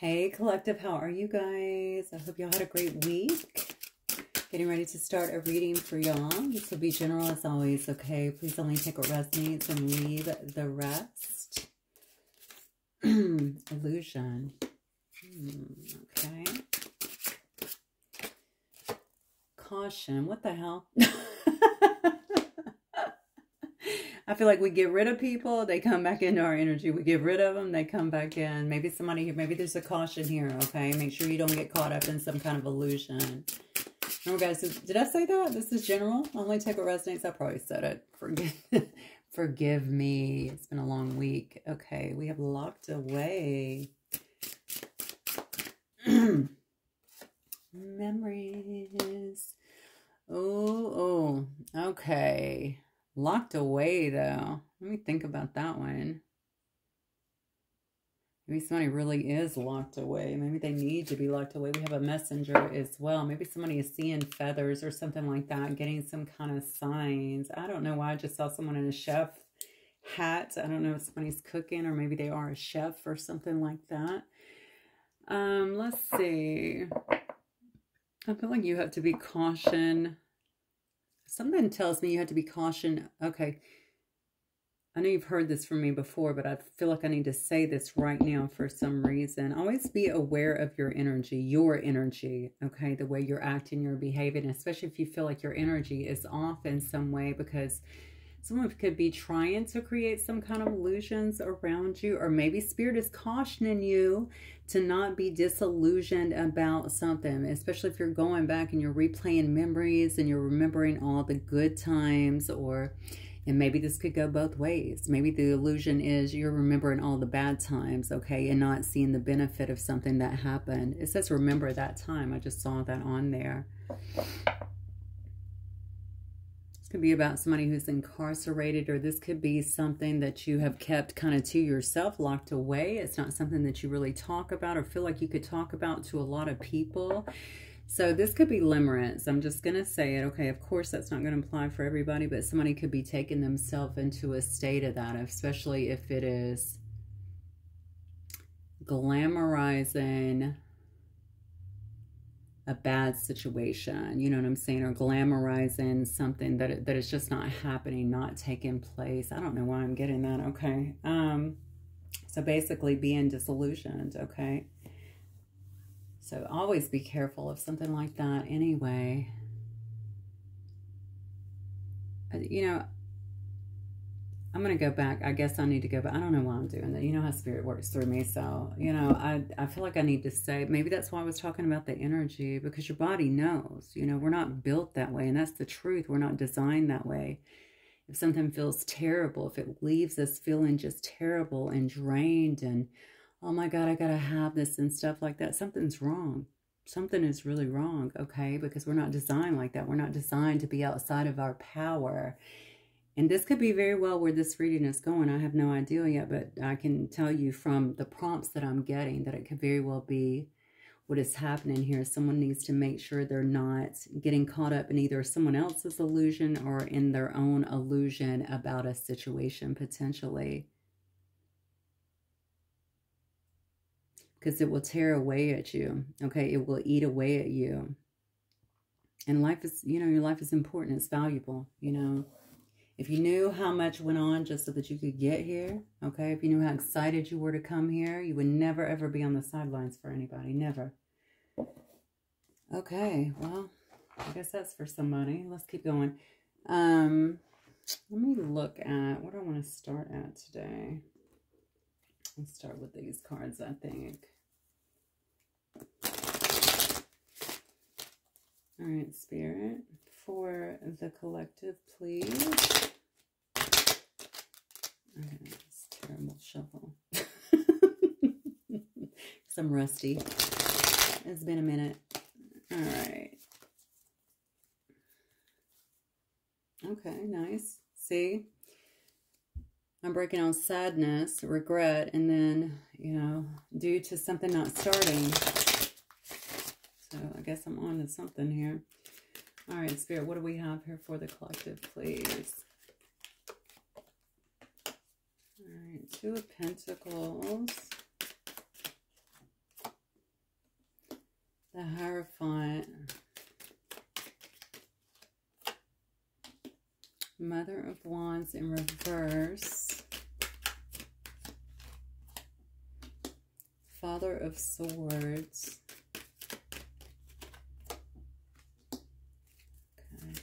Hey, Collective, how are you guys? I hope y'all had a great week. Getting ready to start a reading for y'all. This will be general as always, okay? Please only take what resonates and leave the rest. Illusion. Okay. Caution. What the hell? I feel like we get rid of people, they come back into our energy. We get rid of them, they come back in. Maybe somebody here, maybe there's a caution here, okay? Make sure you don't get caught up in some kind of illusion. Remember, guys, did I say that? This is general. Only take what resonates. I probably said it. Forgive me. It's been a long week. Okay, we have locked away. Memories. Oh, okay. Locked away, though. Let me think about that one. Maybe somebody really is locked away. Maybe they need to be locked away. We have a messenger as well. Maybe somebody is seeing feathers or something like that, getting some kind of signs. I don't know why I just saw someone in a chef hat. I don't know if somebody's cooking or maybe they are a chef or something like that. Let's see. I feel like you have to be caution. Something tells me you have to be caution. Okay. I know you've heard this from me before, but I feel like I need to say this right now for some reason. Always be aware of your energy, okay? The way you're acting, you're behaving, especially if you feel like your energy is off in some way, because someone could be trying to create some kind of illusions around you, or maybe Spirit is cautioning you to not be disillusioned about something, especially if you're going back and you're replaying memories and you're remembering all the good times, and maybe this could go both ways. Maybe the illusion is you're remembering all the bad times, okay, and not seeing the benefit of something that happened. It says remember that time. I just saw that on there. Could be about somebody who's incarcerated, or this could be something that you have kept kind of to yourself, locked away. It's not something that you really talk about or feel like you could talk about to a lot of people. So this could be limerence. I'm just going to say it. Okay, of course, that's not going to apply for everybody, but somebody could be taking themselves into a state of that, especially if it is glamorizing a bad situation, you know what I'm saying, or glamorizing something that is just not happening, not taking place. I don't know why I'm getting that. Okay, so basically being disillusioned. Okay, so always be careful of something like that. Anyway, you know, I'm going to go back. I guess I need to go back. I don't know why I'm doing that. You know how Spirit works through me. So, you know, I feel like I need to say, maybe that's why I was talking about the energy, because your body knows, you know, we're not built that way. And that's the truth. We're not designed that way. If something feels terrible, if it leaves us feeling just terrible and drained and, oh my God, I got to have this and stuff like that, something's wrong. Something is really wrong, okay? Because we're not designed like that. We're not designed to be outside of our power. And this could be very well where this reading is going. I have no idea yet, but I can tell you from the prompts that I'm getting that it could very well be what is happening here. Someone needs to make sure they're not getting caught up in either someone else's illusion or in their own illusion about a situation potentially. Because it will tear away at you, okay? It will eat away at you. And life is, you know, your life is important. It's valuable, you know. If you knew how much went on just so that you could get here, okay? If you knew how excited you were to come here, you would never, ever be on the sidelines for anybody. Never. Okay, well, I guess that's for somebody. Let's keep going. Let me look at, what do I want to start at today? Let's start with these cards, I think. All right, Spirit, for the collective, please. Okay, this terrible shuffle. Because I'm rusty. It's been a minute. All right. Okay, nice. See? I'm breaking on sadness, regret, and then, you know, due to something not starting. So I guess I'm on to something here. All right, Spirit, what do we have here for the collective, please? All right, Two of Pentacles. Wands in reverse. Father of Swords. Okay.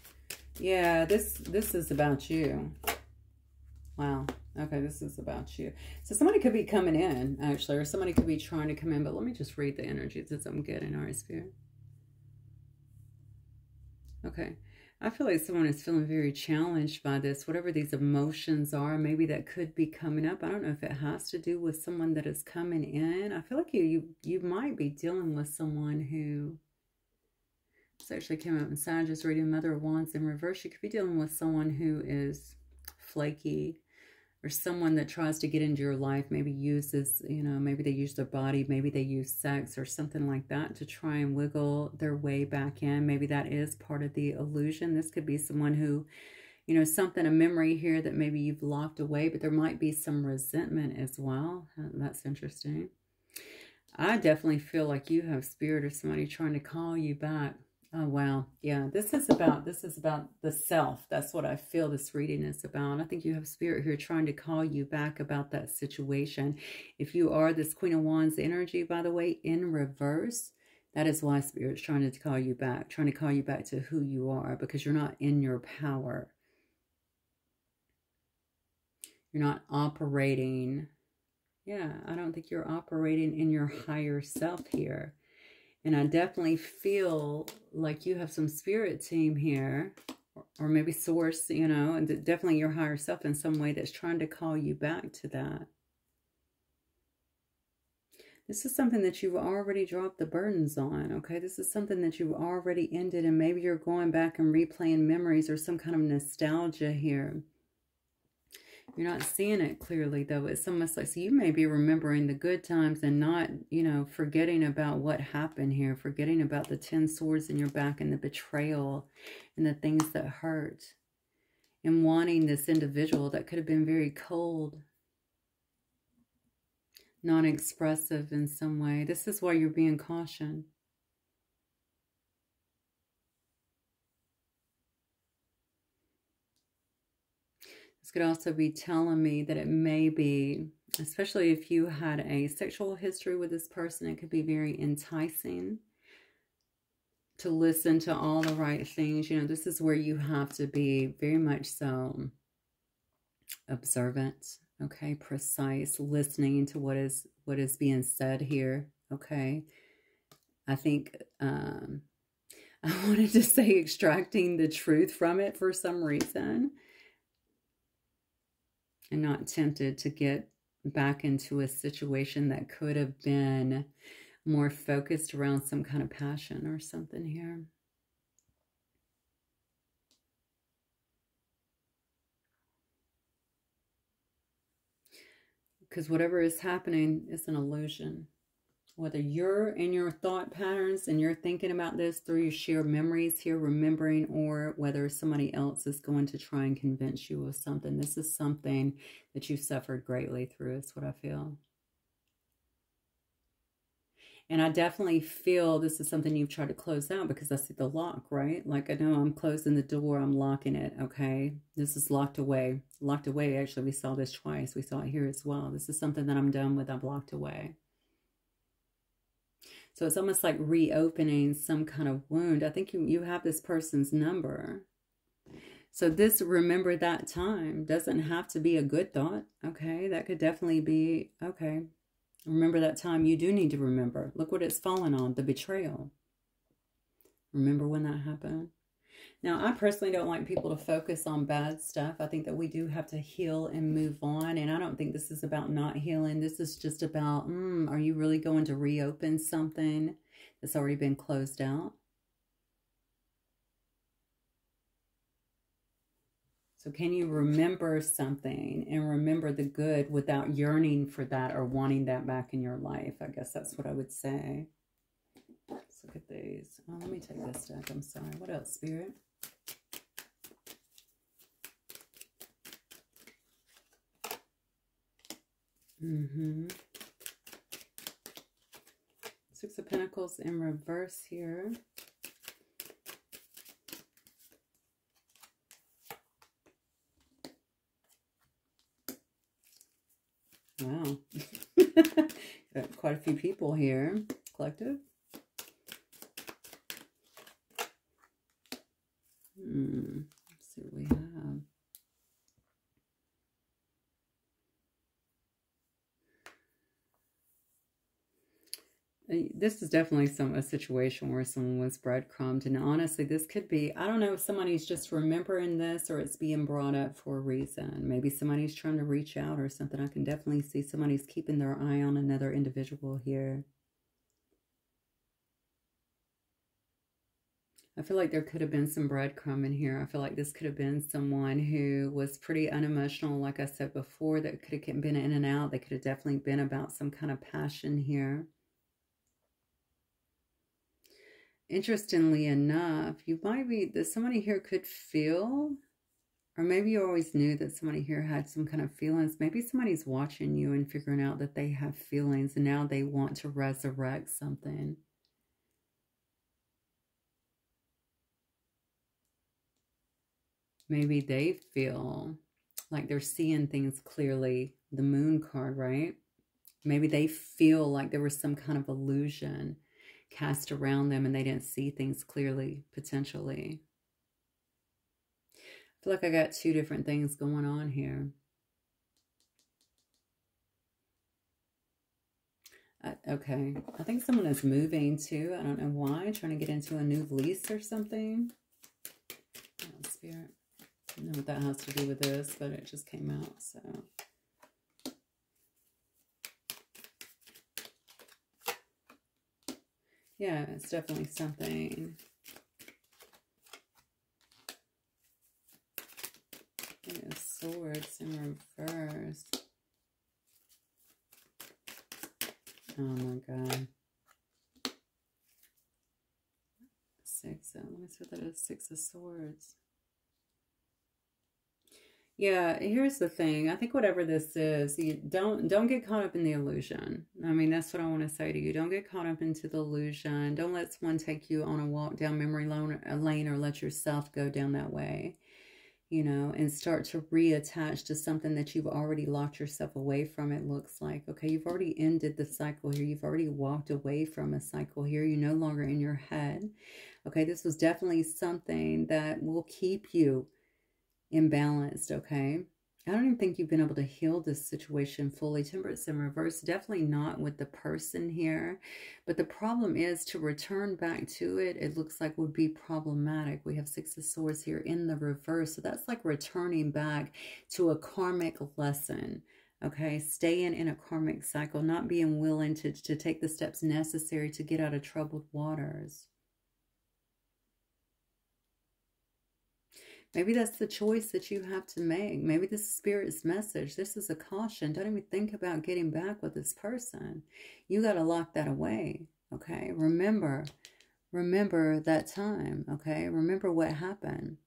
Yeah, this is about you. Wow. Okay, this is about you. So somebody could be coming in, actually, or somebody could be trying to come in, but let me just read the energies as I'm getting. All right, Spirit. Okay. I feel like someone is feeling very challenged by this, whatever these emotions are. Maybe that could be coming up. I don't know if it has to do with someone that is coming in. I feel like you might be dealing with someone who, this actually came up inside, just reading Mother of Wands in reverse. You could be dealing with someone who is flaky, or someone that tries to get into your life, maybe uses, you know, maybe they use their body, maybe they use sex or something like that to try and wiggle their way back in. Maybe that is part of the illusion. This could be someone who, you know, something, a memory here that maybe you've locked away, but there might be some resentment as well. That's interesting. I definitely feel like you have spirit of somebody trying to call you back. Oh, wow. Yeah, this is about the self. That's what I feel this reading is about. I think you have spirit here trying to call you back about that situation. If you are this Queen of Wands energy, by the way, in reverse, that is why spirit's trying to call you back to who you are, because you're not in your power. You're not operating. Yeah, I don't think you're operating in your higher self here. And I definitely feel like you have some spirit team here, or maybe source, you know, and definitely your higher self in some way that's trying to call you back to that. This is something that you've already dropped the burdens on, okay? This is something that you've already ended, and maybe you're going back and replaying memories or some kind of nostalgia here. You're not seeing it clearly, though. It's almost like, so you may be remembering the good times and not, you know, forgetting about what happened here, forgetting about the 10 swords in your back and the betrayal and the things that hurt, and wanting this individual that could have been very cold, non-expressive in some way. This is why you're being cautioned. This could also be telling me that it may be, especially if you had a sexual history with this person, it could be very enticing to listen to all the right things. You know, this is where you have to be very much so observant, okay, precise, listening to what is being said here, okay. I think I wanted to say extracting the truth from it for some reason, and not tempted to get back into a situation that could have been more focused around some kind of passion or something here. Because whatever is happening is an illusion. Whether you're in your thought patterns and you're thinking about this through your shared memories here, remembering, or whether somebody else is going to try and convince you of something. This is something that you suffered greatly through, is what I feel. And I definitely feel this is something you've tried to close out, because I see the lock, right? Like, I know I'm closing the door, I'm locking it, okay? This is locked away. Locked away, actually, we saw this twice. We saw it here as well. This is something that I'm done with, I've locked away. So it's almost like reopening some kind of wound. I think you have this person's number. So this remember that time doesn't have to be a good thought, okay? That could definitely be, okay, remember that time. You do need to remember. Look what it's fallen on, the betrayal. Remember when that happened? Now, I personally don't like people to focus on bad stuff. I think that we do have to heal and move on. And I don't think this is about not healing. This is just about, are you really going to reopen something that's already been closed out? So can you remember something and remember the good without yearning for that or wanting that back in your life? I guess that's what I would say. Let's look at these. Oh, let me take this deck. I'm sorry. What else, Spirit? Six of Pentacles in reverse here. quite a few people here. Collective. Let's see what we have. This is definitely a situation where someone was breadcrumbed. And honestly, this could be, I don't know if somebody's just remembering this or it's being brought up for a reason. Maybe somebody's trying to reach out or something. I can definitely see somebody's keeping their eye on another individual here. I feel like there could have been some breadcrumb in here. I feel like this could have been someone who was pretty unemotional, like I said before, that could have been in and out. They could have definitely been about some kind of passion here. Interestingly enough, you might be, that somebody here could feel, or maybe you always knew that somebody here had some kind of feelings. Maybe somebody's watching you and figuring out that they have feelings and now they want to resurrect something. Maybe they feel like they're seeing things clearly. The Moon card, right? Maybe they feel like there was some kind of illusion cast around them and they didn't see things clearly, potentially. I feel like I got two different things going on here. Okay, I think someone is moving too. I don't know why. Trying to get into a new lease or something. Oh, Spirit. I don't know what that has to do with this, but it just came out, so... Yeah, it's definitely something. Swords in reverse. Oh my God. Let me see what that is. 6 of Swords. Yeah, here's the thing. I think whatever this is, you don't get caught up in the illusion. I mean, that's what I want to say to you. Don't get caught up into the illusion. Don't let someone take you on a walk down memory lane or let yourself go down that way, you know, and start to reattach to something that you've already locked yourself away from, it looks like. Okay, you've already ended the cycle here. You've already walked away from a cycle here. You're no longer in your head. Okay, this was definitely something that will keep you imbalanced, okay? I don't even think you've been able to heal this situation fully. Temperance in reverse, definitely not with the person here. But the problem is to return back to it, it looks like would be problematic. We have 6 of Swords here in the reverse. So that's like returning back to a karmic lesson, okay? Staying in a karmic cycle, not being willing to take the steps necessary to get out of troubled waters. Maybe that's the choice that you have to make. Maybe this is Spirit's message. This is a caution. Don't even think about getting back with this person. You got to lock that away, okay? Remember that time, okay? Remember what happened.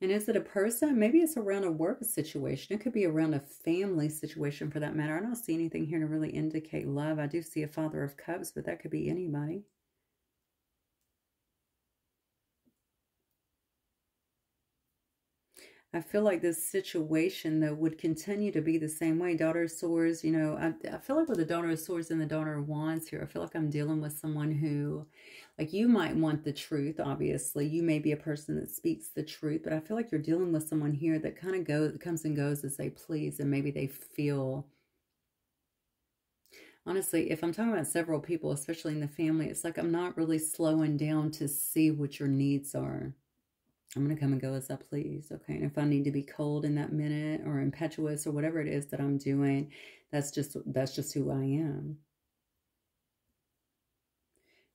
And is it a person? Maybe it's around a work situation. It could be around a family situation for that matter. I don't see anything here to really indicate love. I do see a Father of Cups, but that could be anybody. I feel like this situation, though, would continue to be the same way. Daughter of Swords, you know, I feel like with the Daughter of Swords and the Daughter of Wands here, I feel like I'm dealing with someone who, like, you might want the truth, obviously. You may be a person that speaks the truth, but I feel like you're dealing with someone here that kind of comes and goes as they please, and maybe they feel... Honestly, if I'm talking about several people, especially in the family, it's like I'm not really slowing down to see what your needs are. I'm going to come and go as I please, okay? And if I need to be cold in that minute or impetuous or whatever it is that I'm doing, that's just who I am.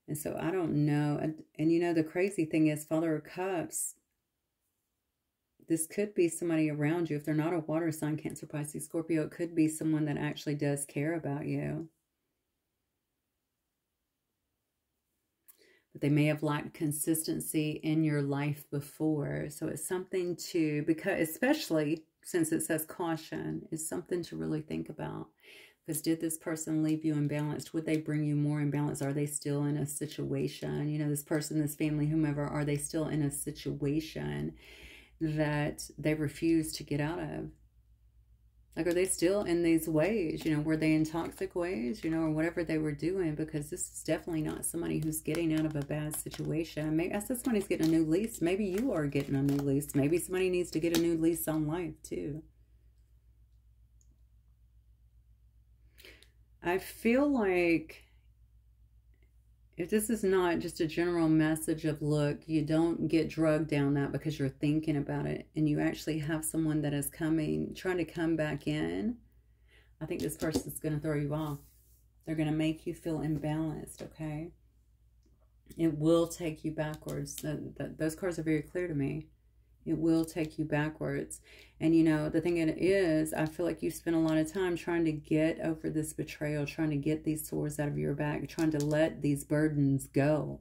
And so I don't know. And you know, the crazy thing is, Father of Cups, this could be somebody around you. If they're not a water sign, Cancer, Pisces, Scorpio, it could be someone that actually does care about you. But they may have lacked consistency in your life before. So it's something to, because especially since it says caution, is something to really think about. Because did this person leave you imbalanced? Would they bring you more imbalance? Are they still in a situation? You know, this person, this family, whomever, are they still in a situation that they refuse to get out of. Like, are they still in these ways? You know, were they in toxic ways, you know, or whatever they were doing? Because this is definitely not somebody who's getting out of a bad situation. Maybe I said somebody's getting a new lease. Maybe you are getting a new lease. Maybe somebody needs to get a new lease on life too. I feel like if this is not just a general message of, look, you don't get drugged down that because you're thinking about it, and you actually have someone that is trying to come back in, I think this person's going to throw you off. They're going to make you feel imbalanced, okay? It will take you backwards. Those cards are very clear to me. It will take you backwards. And, you know, the thing is, I feel like you spent a lot of time trying to get over this betrayal, trying to get these sores out of your back, trying to let these burdens go.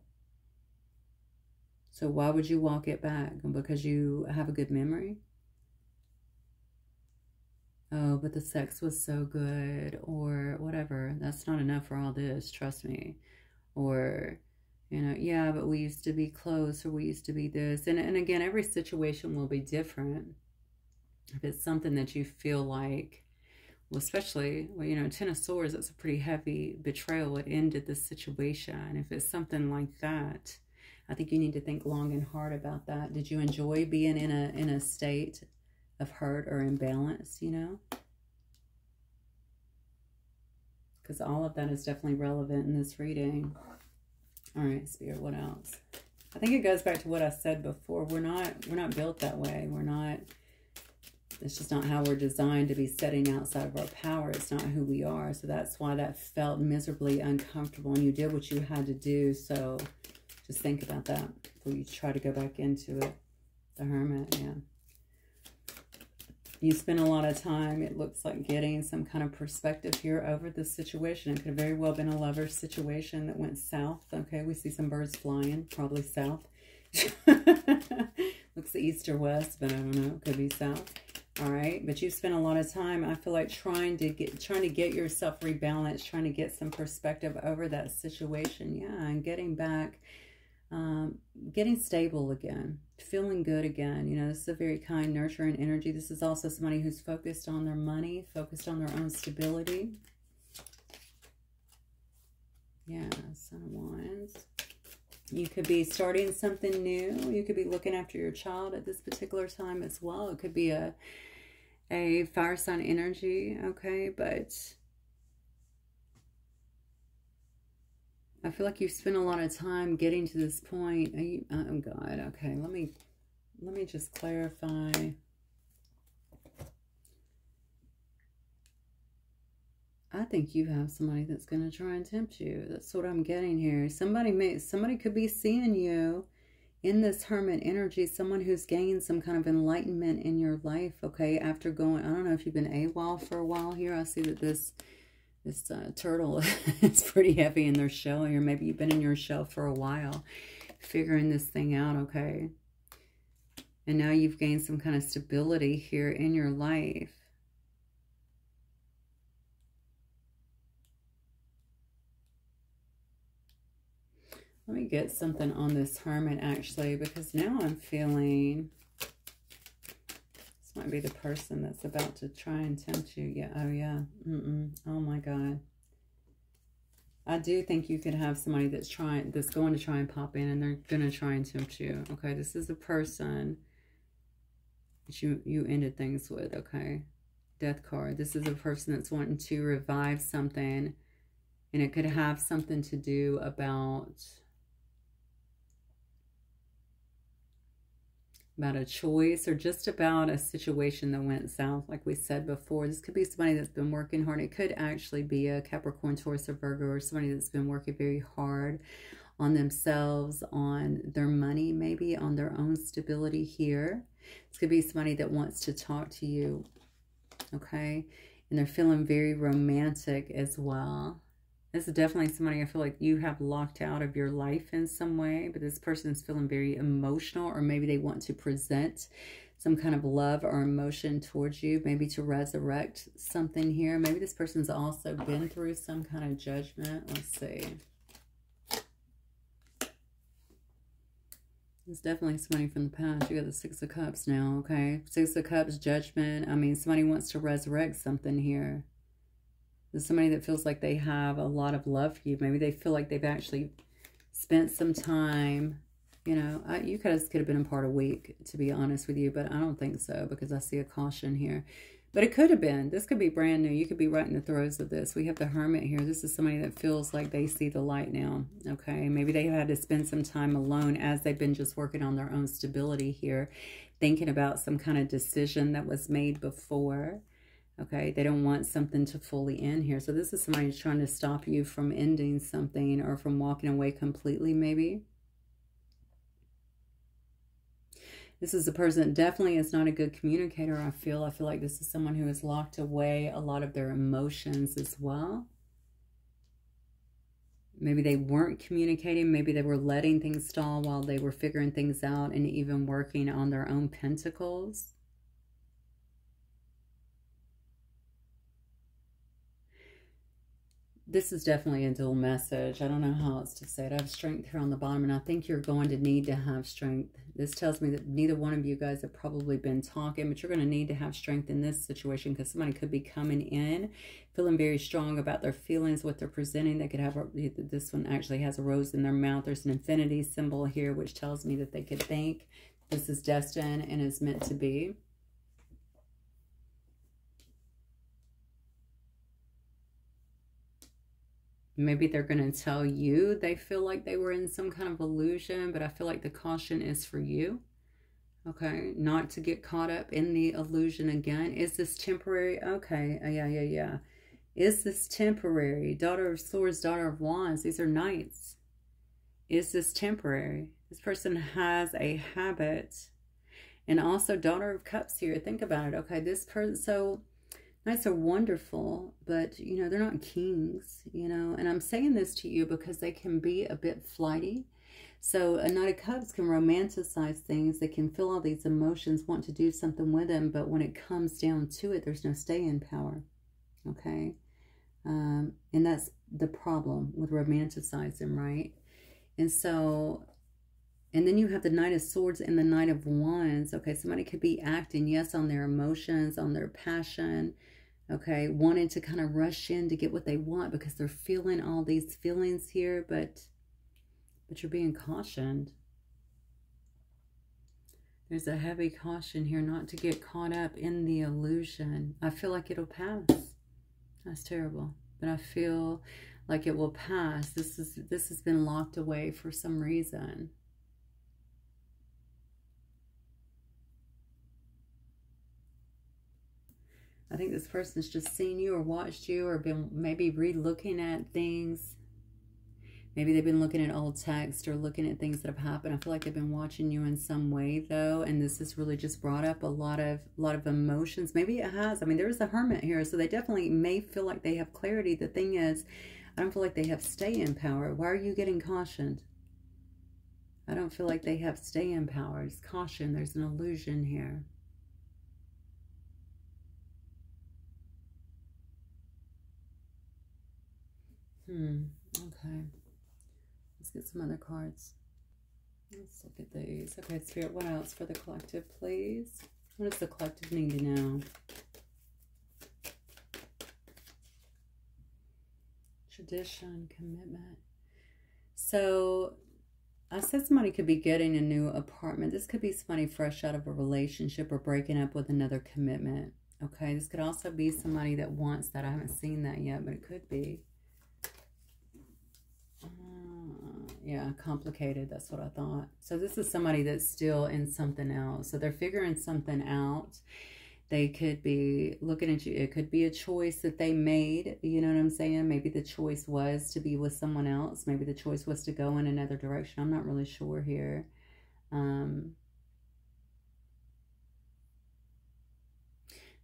So why would you walk it back? Because you have a good memory? Oh, but the sex was so good, or whatever. That's not enough for all this, trust me. Or, you know, yeah, but we used to be close, or we used to be this. And again, every situation will be different. If it's something that you feel like, well, especially, well, you know, Ten of Swords, that's a pretty heavy betrayal. It ended the situation. If it's something like that, I think you need to think long and hard about that. Did you enjoy being in a state of hurt or imbalance, you know? Because all of that is definitely relevant in this reading. All right, Spirit, what else? I think it goes back to what I said before. We're not built that way. We're not, it's just not how we're designed to be setting outside of our power. It's not who we are. So that's why that felt miserably uncomfortable. And you did what you had to do. So just think about that before you try to go back into it. The Hermit, yeah. You spend a lot of time, it looks like, getting some kind of perspective here over the situation. It could have very well been a lover's situation that went south. Okay, we see some birds flying, probably south. Looks east or west, but I don't know. Could be south. All right, but you've spent a lot of time, I feel like, trying to get yourself rebalanced, trying to get some perspective over that situation. Yeah, and getting back, getting stable again, feeling good again. You know, this is a very kind, nurturing energy. This is also somebody who's focused on their money, focused on their own stability. Yeah, Son of Wands. You could be starting something new. You could be looking after your child at this particular time as well. It could be a fire sign energy, okay? But I feel like you've spent a lot of time getting to this point. Oh, God. Okay, let me just clarify. I think you have somebody that's going to try and tempt you. That's what I'm getting here. Somebody could be seeing you in this Hermit energy. Someone who's gained some kind of enlightenment in your life, okay? After going, I don't know if you've been AWOL for a while here. I see that this turtle is pretty heavy in their shell here. Maybe you've been in your shell for a while, figuring this thing out, okay? And now you've gained some kind of stability here in your life. Let me get something on this Hermit, actually, because now I'm feeling this might be the person that's about to try and tempt you. Yeah, oh yeah. Oh my God. I do think you could have somebody that's going to try and pop in, and they're going to try and tempt you. Okay, this is a person that you ended things with, okay? Death card. This is a person that's wanting to revive something, and it could have something to do about a choice, or just about a situation that went south, like we said before. This could be somebody that's been working hard. It could actually be a Capricorn, Taurus, or Virgo, or somebody that's been working very hard on themselves, on their money, maybe on their own stability here. This could be somebody that wants to talk to you, okay? And they're feeling very romantic as well. This is definitely somebody I feel like you have locked out of your life in some way, but this person's feeling very emotional, or maybe they want to present some kind of love or emotion towards you, maybe to resurrect something here. Maybe this person's also been through some kind of judgment. Let's see. It's definitely somebody from the past. You got the Six of Cups now, okay? Six of Cups, judgment. I mean, somebody wants to resurrect something here. There's somebody that feels like they have a lot of love for you. Maybe they feel like they've actually spent some time. You know, you guys could have been apart a week, to be honest with you, but I don't think so because I see a caution here. But it could have been. This could be brand new. You could be right in the throes of this. We have the Hermit here. This is somebody that feels like they see the light now, okay? Maybe they had to spend some time alone as they've been just working on their own stability here, thinking about some kind of decision that was made before, okay? They don't want something to fully end here. So this is somebody who's trying to stop you from ending something or from walking away completely, maybe. This is a person that definitely is not a good communicator, I feel. I feel like this is someone who has locked away a lot of their emotions as well. Maybe they weren't communicating. Maybe they were letting things stall while they were figuring things out and even working on their own pentacles. This is definitely a dual message. I don't know how else to say it. I have strength here on the bottom, and I think you're going to need to have strength. This tells me that neither one of you guys have probably been talking, but you're going to need to have strength in this situation because somebody could be coming in, feeling very strong about their feelings, what they're presenting. They could have, this one actually has a rose in their mouth. There's an infinity symbol here, which tells me that they could think this is destined and is meant to be. Maybe they're going to tell you they feel like they were in some kind of illusion, but I feel like the caution is for you, okay? Not to get caught up in the illusion again. Is this temporary? Okay, yeah. Is this temporary? Daughter of Swords, Daughter of Wands. These are knights. Is this temporary? This person has a habit. And also Daughter of Cups here. Think about it, okay? This person, so... Knights are wonderful, but, you know, they're not kings, you know. And I'm saying this to you because they can be a bit flighty. So a Knight of Cups can romanticize things. They can feel all these emotions, want to do something with them. But when it comes down to it, there's no staying power, okay? And that's the problem with romanticizing, right? And so... And then you have the Knight of Swords and the Knight of Wands. Okay, somebody could be acting, yes, on their emotions, on their passion. Okay, wanting to kind of rush in to get what they want because they're feeling all these feelings here, but you're being cautioned. There's a heavy caution here not to get caught up in the illusion. I feel like it'll pass. That's terrible, but I feel like it will pass. This has been locked away for some reason. I think this person's just seen you or watched you or been maybe re-looking at things. Maybe they've been looking at old text or looking at things that have happened. I feel like they've been watching you in some way, though, and this has really just brought up a lot of emotions. Maybe it has. I mean, there's the Hermit here, so they definitely may feel like they have clarity. The thing is, I don't feel like they have stay-in power. Why are you getting cautioned? I don't feel like they have stay-in power. It's caution. There's an illusion here. Okay. Let's get some other cards. Let's look at these. Okay, Spirit, what else for the collective, please? What does the collective need to know? Tradition, commitment. So, I said somebody could be getting a new apartment. This could be somebody fresh out of a relationship or breaking up with another commitment. Okay, this could also be somebody that wants that. I haven't seen that yet, but it could be. Yeah, complicated. That's what I thought. So this is somebody that's still in something else. So they're figuring something out. They could be looking at you. It could be a choice that they made. You know what I'm saying? Maybe the choice was to be with someone else. Maybe the choice was to go in another direction. I'm not really sure here.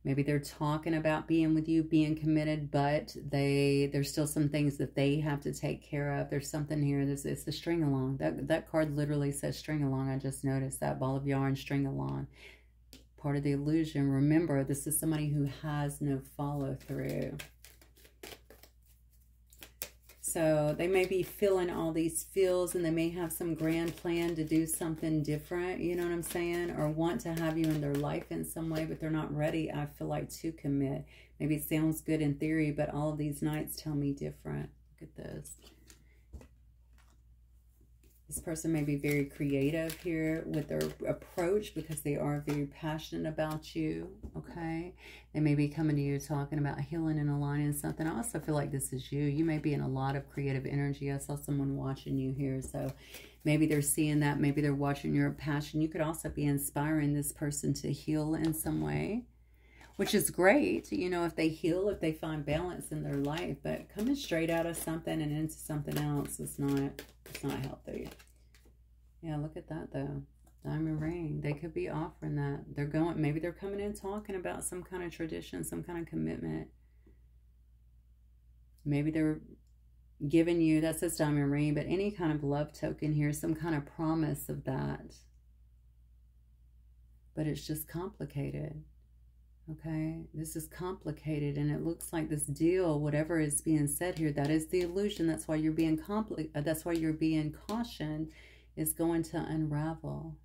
Maybe they're talking about being with you, being committed, but there's still some things that they have to take care of. There's something here. It's the string along. That card literally says string along. I just noticed that. Ball of yarn, string along. Part of the illusion. Remember, this is somebody who has no follow through. So they may be feeling all these feels, and they may have some grand plan to do something different, you know what I'm saying? Or want to have you in their life in some way, but they're not ready, I feel like, to commit. Maybe it sounds good in theory, but all of these nights tell me different. Look at this. This person may be very creative here with their approach because they are very passionate about you, okay? They may be coming to you talking about healing and aligning something. I also feel like this is you. You may be in a lot of creative energy. I saw someone watching you here, so maybe they're seeing that. Maybe they're watching your passion. You could also be inspiring this person to heal in some way, which is great, you know, if they heal, if they find balance in their life. But coming straight out of something and into something else is not, it's not healthy. Yeah, look at that though. Diamond ring. They could be offering that. They're going, maybe they're coming in talking about some kind of tradition, some kind of commitment. Maybe they're giving you, that says diamond ring, but any kind of love token here, some kind of promise of that. But it's just complicated. Okay, this is complicated, and it looks like this deal, whatever is being said here, that is the illusion. That's why you're being that's why you're being cautioned, is going to unravel.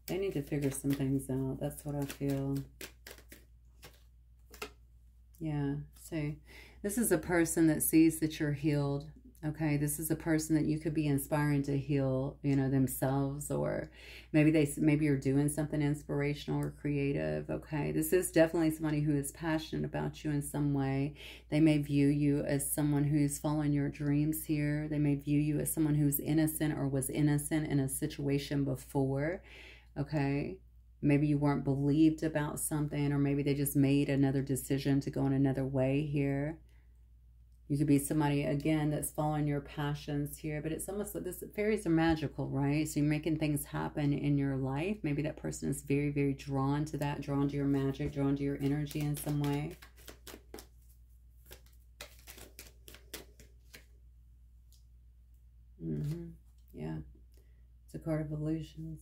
They need to figure some things out. That's what I feel. Yeah, so this is a person that sees that you're healed. Okay, this is a person that you could be inspiring to heal, you know, themselves, or maybe you're doing something inspirational or creative. Okay, this is definitely somebody who is passionate about you in some way. They may view you as someone who's following your dreams here. They may view you as someone who's innocent or was innocent in a situation before. Okay, maybe you weren't believed about something, or maybe they just made another decision to go in another way here. You could be somebody, again, that's following your passions here. But it's almost like this, fairies are magical, right? So you're making things happen in your life. Maybe that person is very, very drawn to that, drawn to your magic, drawn to your energy in some way. Yeah. It's a card of illusions.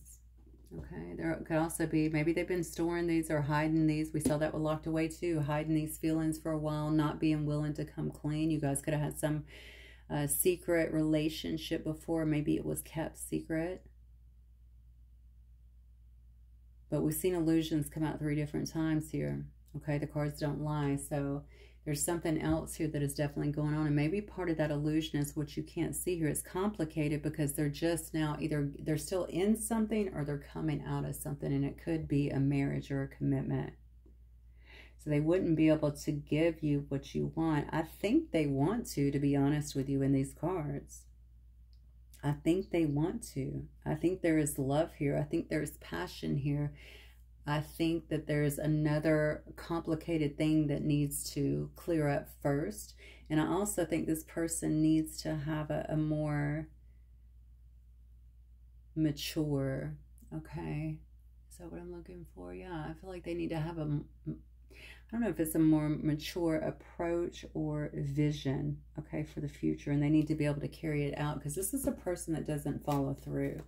Okay, there could also be, maybe they've been storing these or hiding these. We saw that with locked away too, hiding these feelings for a while, not being willing to come clean. You guys could have had some secret relationship before. Maybe it was kept secret. But we've seen illusions come out 3 different times here. Okay, the cards don't lie. So there's something else here that is definitely going on. And maybe part of that illusion is what you can't see here. It's complicated because they're just now either they're still in something or they're coming out of something. And it could be a marriage or a commitment. So they wouldn't be able to give you what you want. I think they want to be honest with you, in these cards. I think they want to. I think there is love here. I think there's passion here. I think that there's another complicated thing that needs to clear up first. And I also think this person needs to have a more mature, okay? Is that what I'm looking for? Yeah, I feel like they need to have a, I don't know if it's a more mature approach or vision, okay, for the future. And they need to be able to carry it out, because this is a person that doesn't follow through.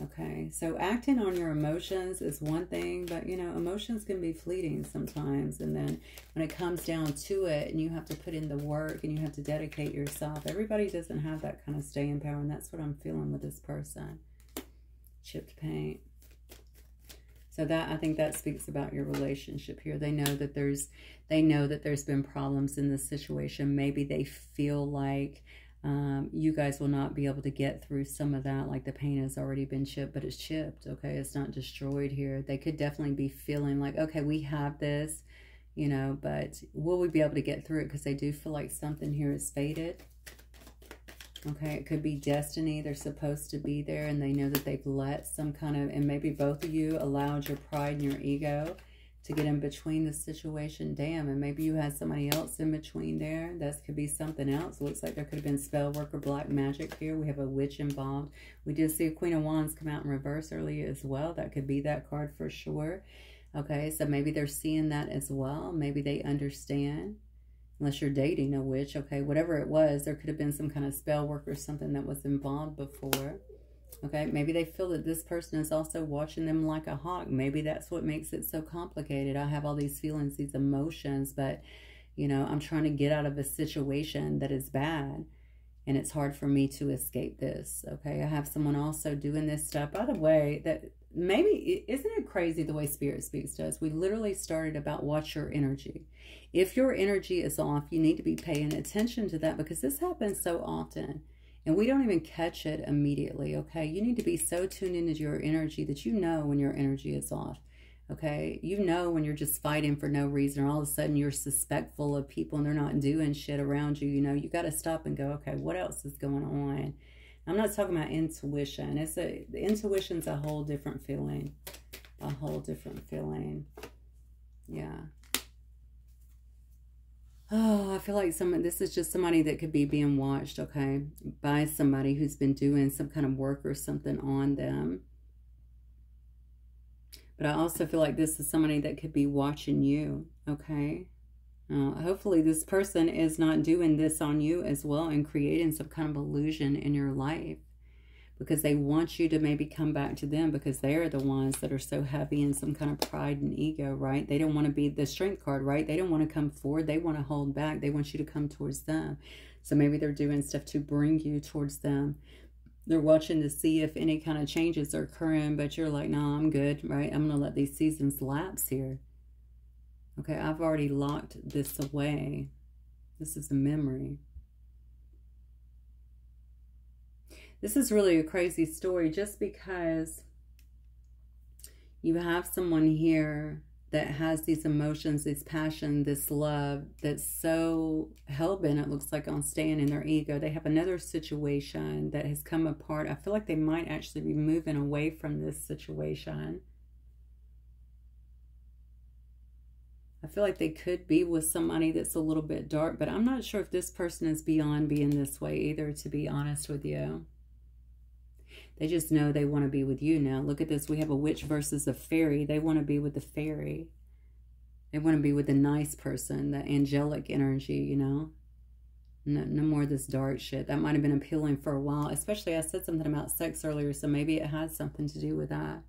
Okay, so acting on your emotions is one thing, but, you know, emotions can be fleeting sometimes. And then when it comes down to it and you have to put in the work and you have to dedicate yourself, everybody doesn't have that kind of staying power. And that's what I'm feeling with this person. Chipped paint. So that, I think that speaks about your relationship here. They know that there's been problems in this situation. Maybe they feel like you guys will not be able to get through some of that, like the paint has already been chipped, but it's chipped, okay? It's not destroyed here. They could definitely be feeling like, okay, we have this, you know, but will we be able to get through it? Because they do feel like something here is fated. Okay, it could be destiny. They're supposed to be there, and they know that they've let some kind of, and maybe both of you allowed your pride and your ego to get in between the situation. Damn, and maybe you had somebody else in between there. That could be something else. It looks like there could have been spell work or black magic here. We have a witch involved. We did see a Queen of Wands come out in reverse earlier as well. That could be that card for sure. Okay, so maybe they're seeing that as well. Maybe they understand. Unless you're dating a witch, okay, whatever it was, there could have been some kind of spell work or something that was involved before. Okay, maybe they feel that this person is also watching them like a hawk. Maybe that's what makes it so complicated. I have all these feelings, these emotions, but, you know, I'm trying to get out of a situation that is bad, and it's hard for me to escape this. Okay, I have someone also doing this stuff. By the way, that maybe, isn't it crazy the way Spirit speaks to us? We literally started about watch your energy. If your energy is off, you need to be paying attention to that, because this happens so often. And we don't even catch it immediately, okay? You need to be so tuned into your energy that you know when your energy is off, okay? You know when you're just fighting for no reason, or all of a sudden you're suspectful of people and they're not doing shit around you. You know, you got to stop and go, okay, what else is going on? I'm not talking about intuition. The intuition's a whole different feeling. A whole different feeling. Yeah. Oh, I feel like this is just somebody that could be being watched, okay, by somebody who's been doing some kind of work or something on them. But I also feel like this is somebody that could be watching you, okay? Hopefully this person is not doing this on you as well and creating some kind of illusion in your life, because they want you to maybe come back to them, because they're the ones that are so heavy in some kind of pride and ego, right? They don't want to be the strength card, right? They don't want to come forward. They want to hold back. They want you to come towards them. So maybe they're doing stuff to bring you towards them. They're watching to see if any kind of changes are occurring, but you're like, no, I'm good, right? I'm going to let these seasons lapse here. Okay, I've already locked this away. This is a memory. This is really a crazy story, just because you have someone here that has these emotions, this passion, this love, that's so hell-bent, it looks like, on staying in their ego. They have another situation that has come apart. I feel like they might actually be moving away from this situation. I feel like they could be with somebody that's a little bit dark, but I'm not sure if this person is beyond being this way either, to be honest with you. They just know they want to be with you now. Look at this. We have a witch versus a fairy. They want to be with the fairy. They want to be with the nice person, the angelic energy, you know. No more of this dark shit. That might have been appealing for a while. Especially, I said something about sex earlier, so maybe it has something to do with that.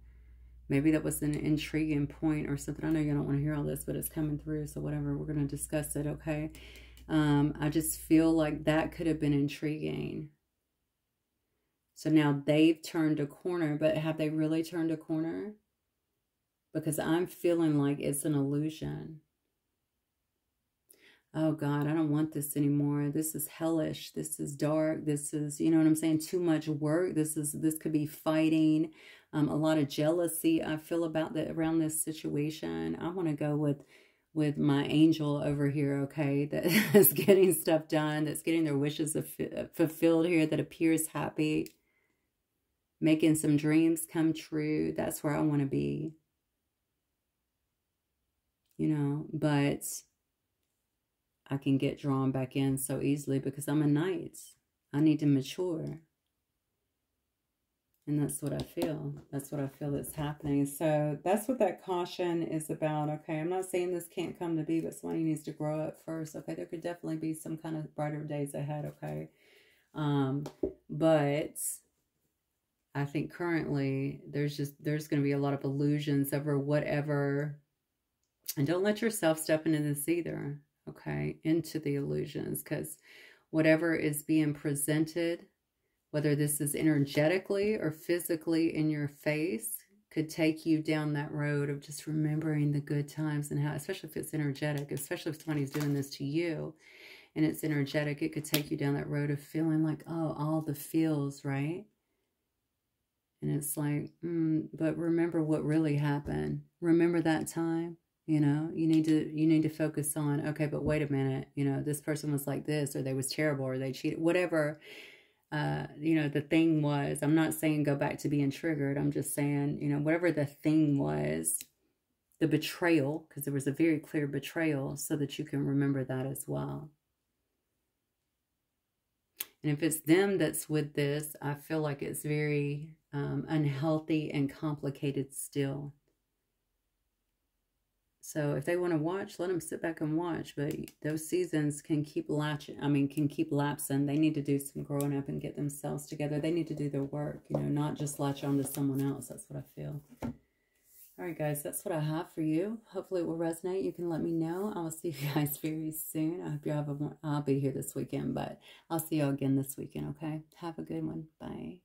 Maybe that was an intriguing point or something. I know you don't want to hear all this, but it's coming through, so whatever. We're going to discuss it, okay? I just feel like that could have been intriguing. So now they've turned a corner, but have they really turned a corner? Because I'm feeling like it's an illusion. Oh God, I don't want this anymore. This is hellish. This is dark. This is, you know what I'm saying? Too much work. This could be fighting. A lot of jealousy I feel about that around this situation. I want to go with my angel over here, okay, that is getting stuff done, that's getting their wishes fulfilled here, that appears happy, making some dreams come true. That's where I want to be, you know, but I can get drawn back in so easily because I'm a knight. I need to mature. And that's what I feel. That's what I feel that's happening. So that's what that caution is about. Okay, I'm not saying this can't come to be, but somebody needs to grow up first. Okay, there could definitely be some kind of brighter days ahead. Okay, but I think currently there's going to be a lot of illusions over whatever. And don't let yourself step into this either. Okay, into the illusions, because whatever is being presented, whether this is energetically or physically in your face, could take you down that road of just remembering the good times and how, especially if it's energetic, especially if somebody's doing this to you and it's energetic, it could take you down that road of feeling like, oh, all the feels, right? And it's like, but remember what really happened. Remember that time. You know, you need to focus on, okay, but wait a minute, you know, this person was like this, or they was terrible, or they cheated, whatever, you know, the thing was. I'm not saying go back to being triggered. I'm just saying, you know, whatever the thing was, the betrayal, because there was a very clear betrayal, so that you can remember that as well. And if it's them that's with this, I feel like it's very unhealthy and complicated still. So if they want to watch, let them sit back and watch. But those seasons can keep can keep lapsing. They need to do some growing up and get themselves together. They need to do their work, you know, not just latch on to someone else. That's what I feel. All right, guys, that's what I have for you. Hopefully it will resonate. You can let me know. I will see you guys very soon. I hope you have I'll be here this weekend, but I'll see you all again this weekend, okay? Have a good one. Bye.